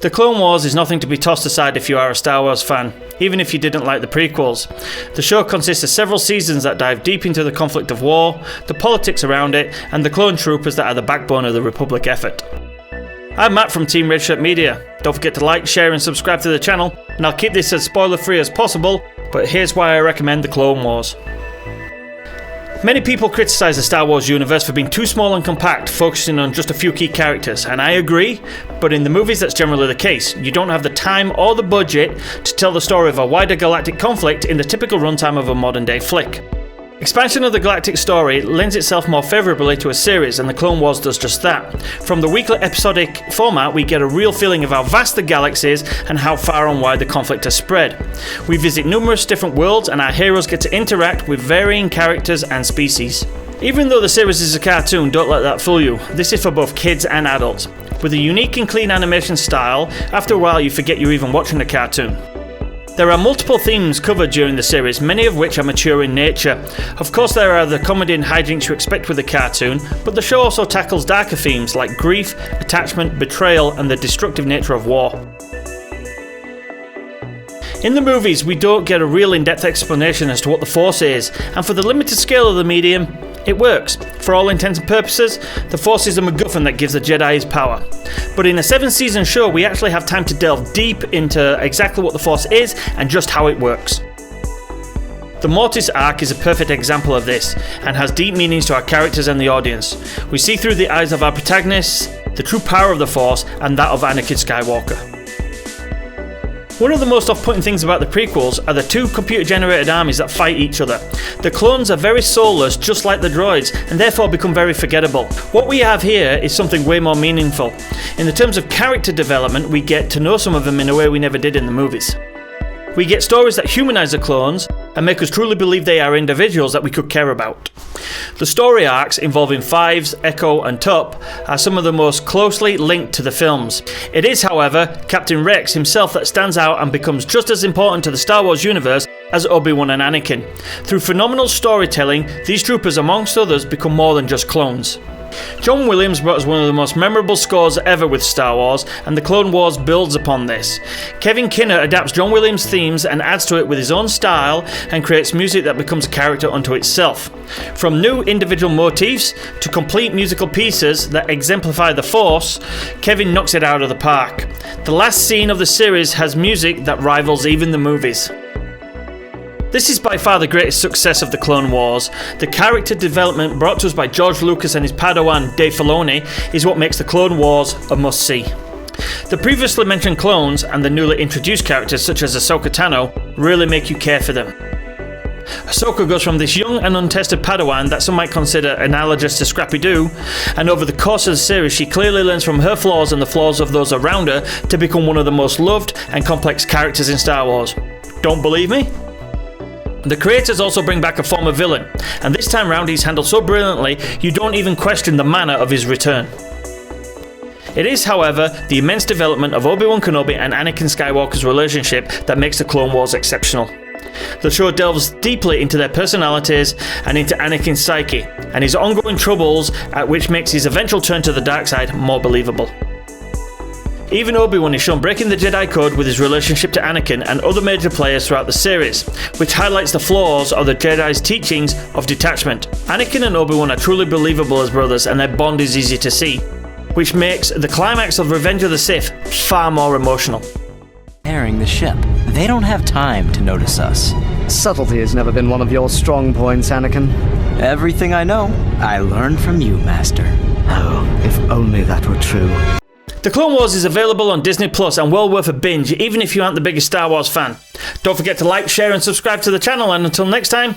The Clone Wars is nothing to be tossed aside if you are a Star Wars fan, even if you didn't like the prequels. The show consists of several seasons that dive deep into the conflict of war, the politics around it, and the clone troopers that are the backbone of the Republic effort. I'm Matt from Team Red Shirt Media. Don't forget to like, share and subscribe to the channel, and I'll keep this as spoiler free as possible, but here's why I recommend The Clone Wars. Many people criticise the Star Wars universe for being too small and compact, focusing on just a few key characters, and I agree, but in the movies that's generally the case. You don't have the time or the budget to tell the story of a wider galactic conflict in the typical runtime of a modern day flick. Expansion of the galactic story lends itself more favourably to a series, and The Clone Wars does just that. From the weekly episodic format, we get a real feeling of how vast the galaxy is and how far and wide the conflict has spread. We visit numerous different worlds, and our heroes get to interact with varying characters and species. Even though the series is a cartoon, don't let that fool you. This is for both kids and adults. With a unique and clean animation style, after a while you forget you're even watching a cartoon. There are multiple themes covered during the series, many of which are mature in nature. Of course, there are the comedy and hijinks you expect with a cartoon, but the show also tackles darker themes like grief, attachment, betrayal, and the destructive nature of war. In the movies, we don't get a real in-depth explanation as to what the Force is, and for the limited scale of the medium, it works. For all intents and purposes, the Force is the MacGuffin that gives the Jedi his power. But in a 7-season show, we actually have time to delve deep into exactly what the Force is and just how it works. The Mortis arc is a perfect example of this, and has deep meanings to our characters and the audience. We see through the eyes of our protagonists the true power of the Force and that of Anakin Skywalker. One of the most off-putting things about the prequels are the two computer-generated armies that fight each other. The clones are very soulless, just like the droids, and therefore become very forgettable. What we have here is something way more meaningful. In the terms of character development, we get to know some of them in a way we never did in the movies. We get stories that humanise the clones and make us truly believe they are individuals that we could care about. The story arcs involving Fives, Echo and Tup are some of the most closely linked to the films. It is, however, Captain Rex himself that stands out and becomes just as important to the Star Wars universe as Obi-Wan and Anakin. Through phenomenal storytelling, these troopers amongst others become more than just clones. John Williams brought us one of the most memorable scores ever with Star Wars, and The Clone Wars builds upon this. Kevin Kinner adapts John Williams' themes and adds to it with his own style and creates music that becomes a character unto itself. From new individual motifs to complete musical pieces that exemplify the Force, Kevin knocks it out of the park. The last scene of the series has music that rivals even the movies. This is by far the greatest success of The Clone Wars. The character development brought to us by George Lucas and his Padawan Dave Filoni is what makes The Clone Wars a must-see. The previously mentioned clones and the newly introduced characters such as Ahsoka Tano really make you care for them. Ahsoka goes from this young and untested Padawan that some might consider analogous to Scrappy-Doo, and over the course of the series she clearly learns from her flaws and the flaws of those around her to become one of the most loved and complex characters in Star Wars. Don't believe me? The creators also bring back a former villain, and this time round he's handled so brilliantly you don't even question the manner of his return. It is, however, the immense development of Obi-Wan Kenobi and Anakin Skywalker's relationship that makes The Clone Wars exceptional. The show delves deeply into their personalities and into Anakin's psyche, and his ongoing troubles, which makes his eventual turn to the dark side more believable. Even Obi-Wan is shown breaking the Jedi Code with his relationship to Anakin and other major players throughout the series, which highlights the flaws of the Jedi's teachings of detachment. Anakin and Obi-Wan are truly believable as brothers, and their bond is easy to see, which makes the climax of Revenge of the Sith far more emotional. Airing the ship. They don't have time to notice us. Subtlety has never been one of your strong points, Anakin. Everything I know, I learned from you, Master. Oh, if only that were true. The Clone Wars is available on Disney Plus and well worth a binge, even if you aren't the biggest Star Wars fan. Don't forget to like, share and subscribe to the channel, and until next time...